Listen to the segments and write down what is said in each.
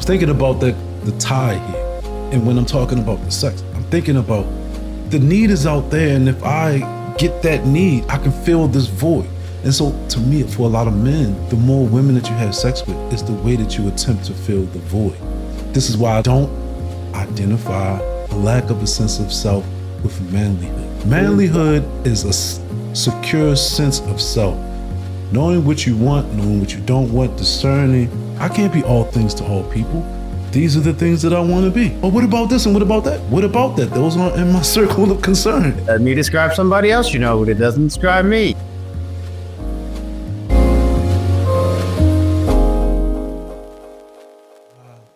thinking about the tie here. And when I'm talking about the sex, I'm thinking about the need is out there, and if I get that need, I can fill this void. And so to me, for a lot of men, the more women that you have sex with is the way that you attempt to fill the void. This is why I don't identify a lack of a sense of self with manlyhood. Manlyhood is a secure sense of self. Knowing what you want, knowing what you don't want, discerning. I can't be all things to all people. These are the things that I want to be. Oh, what about this and what about that? What about that? Those aren't in my circle of concern. Let me describe somebody else, but it doesn't describe me.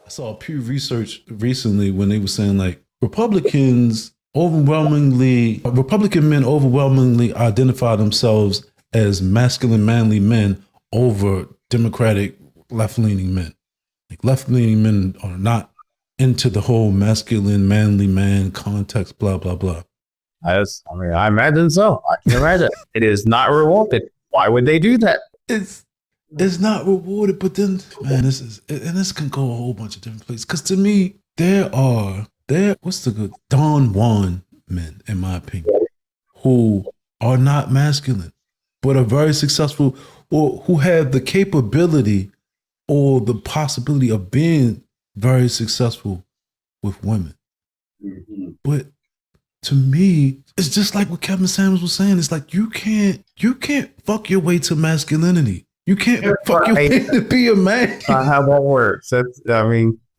I saw Pew Research recently when they were saying like Republican men overwhelmingly identify themselves as masculine, manly men over Democratic left-leaning men. Like left-leaning men are not into the whole masculine, manly man context, blah, blah, blah. I imagine so. I can imagine. It is not rewarded. Why would they do that? It's not rewarded, but then, man, this can go a whole bunch of different places. Because to me, what's the good Don Juan men, in my opinion, who are not masculine, but are very successful, or who have the capability or the possibility of being very successful with women. Mm-hmm. But to me, it's just like what Kevin Samuels was saying. It's like you can't fuck your way to masculinity. You can't fuck your way to be a man. How that works.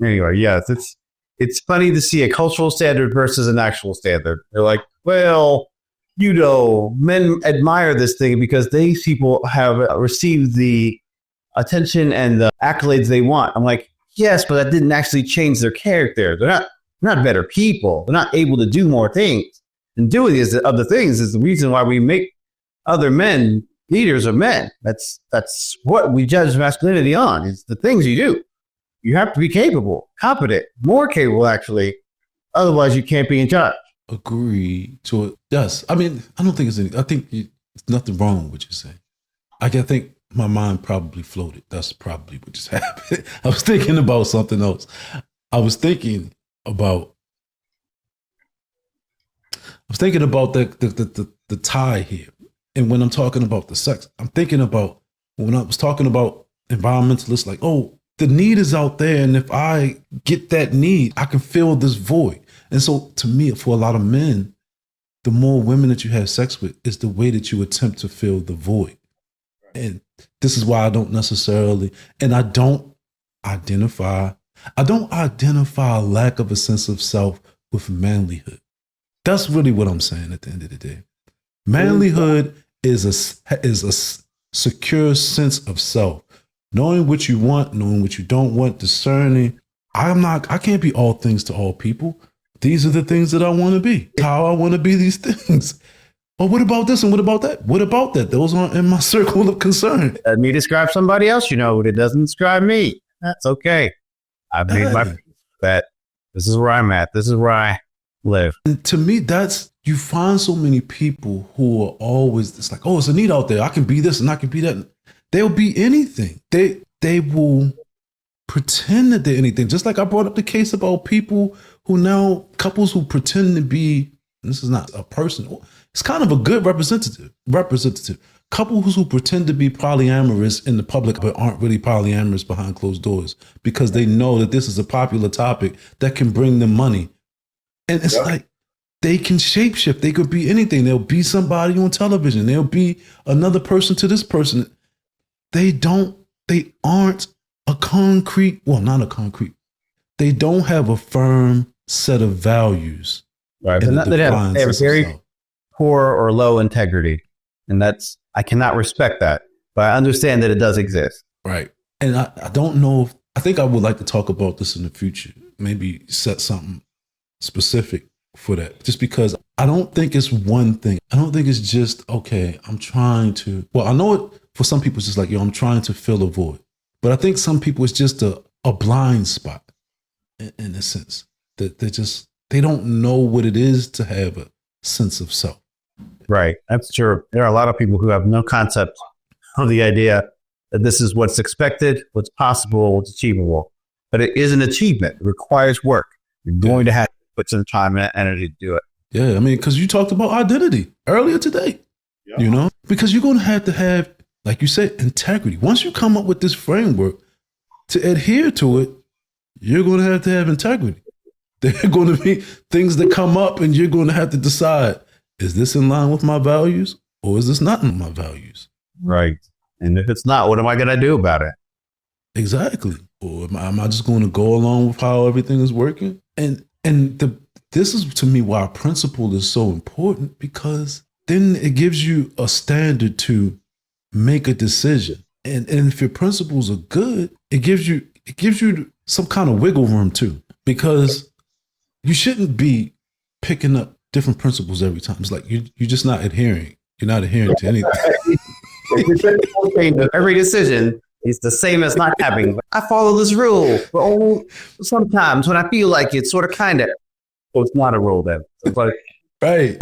Anyway, yes, it's funny to see a cultural standard versus an actual standard. They're like, well, men admire this thing because these people have received the attention and the accolades they want. I'm like, yes, but that didn't actually change their character. They're not better people. They're not able to do more things. And doing these other things is the reason why we make other men leaders of men. That's what we judge masculinity on, is the things you do. You have to be capable, competent, more capable actually. Otherwise you can't be in charge. Agree to it. Yes. I think there's nothing wrong with what you're saying. I think my mind probably floated. That's probably what just happened. I was thinking about something else. I was thinking about the tie here. And when I'm talking about the sex, I'm thinking about when I was talking about environmentalists, like, oh, the need is out there, and if I get that need, I can fill this void. And so to me, for a lot of men, the more women that you have sex with is the way that you attempt to fill the void. And this is why I don't identify a lack of a sense of self with manlyhood. That's really what I'm saying at the end of the day. Manlyhood is a secure sense of self. Knowing what you want, knowing what you don't want, discerning. I can't be all things to all people. These are the things that I want to be. How I want to be these things. Oh, what about this and what about that? What about that? Those aren't in my circle of concern. Let me describe somebody else, but it doesn't describe me. That's okay. I've made my peace that this is where I'm at. This is where I live. And to me, you find so many people who are always, it's like, oh, it's a need out there. I can be this and I can be that. They'll be anything. They will pretend that they're anything. Just like I brought up the case about couples who pretend to be, this is not a person, it's kind of a good representative. Couples who pretend to be polyamorous in the public but aren't really polyamorous behind closed doors because they know that this is a popular topic that can bring them money. And it's like, they can shapeshift. They could be anything. They'll be somebody on television. They'll be another person to this person. They aren't a concrete, not a concrete. They don't have a firm set of values. Right. They have very poor or low integrity. And I cannot respect that, but I understand that it does exist. Right. And I don't know I think I would like to talk about this in the future. Maybe set something specific for that. Just because I don't think it's one thing. I don't think it's just, okay, I know it for some people, it's just like, I'm trying to fill a void. But I think some people, it's just a blind spot in a sense that they don't know what it is to have a sense of self. Right. That's true. There are a lot of people who have no concept of the idea that this is what's expected, what's possible, what's achievable. but it is an achievement. It requires work. You're going to have to put some time and energy to do it. Yeah, I mean, because you talked about identity earlier today, you know, because you're going to have, like you said, integrity. Once you come up with this framework to adhere to it, you're going to have integrity. There are going to be things that come up and you're going to have to decide, is this in line with my values or is this not in my values? Right. And if it's not, what am I going to do about it? Exactly. Or am I just going to go along with how everything is working? This is, to me, why principle is so important, because then it gives you a standard to make a decision. And if your principles are good, it gives you some kind of wiggle room too, because you shouldn't be picking up different principles every time. It's like you're just not adhering. You're not adhering to anything. Every decision is the same as not having. I follow this rule, but only sometimes when I feel like it, sort of, kind of. So it's not a rule then. It's like, right.